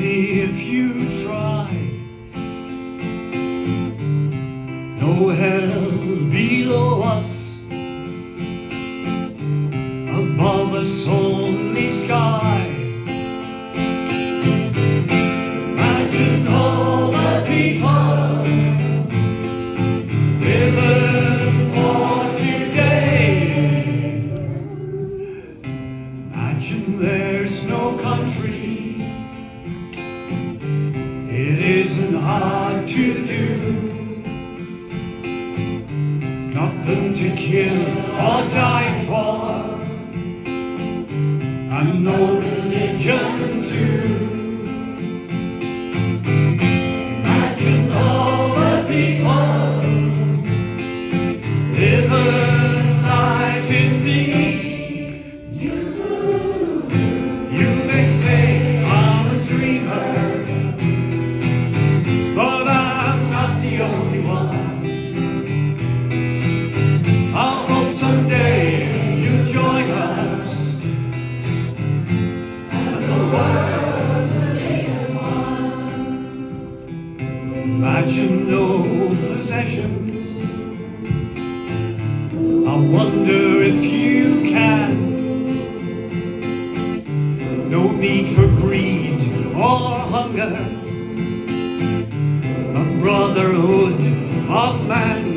easy if you try. No hell below us, above us only sky. Imagine all the people living for today. Imagine there's no country, it isn't hard to do. Nothing to kill or die for, and no religion too. Imagine all the people living life in peace. You may say I'm a dreamer, but I'm not the only one. I hope someday you join us, and the world will be one. Imagine no possessions, I wonder if you can. No need for greed or hunger, a brotherhood of man.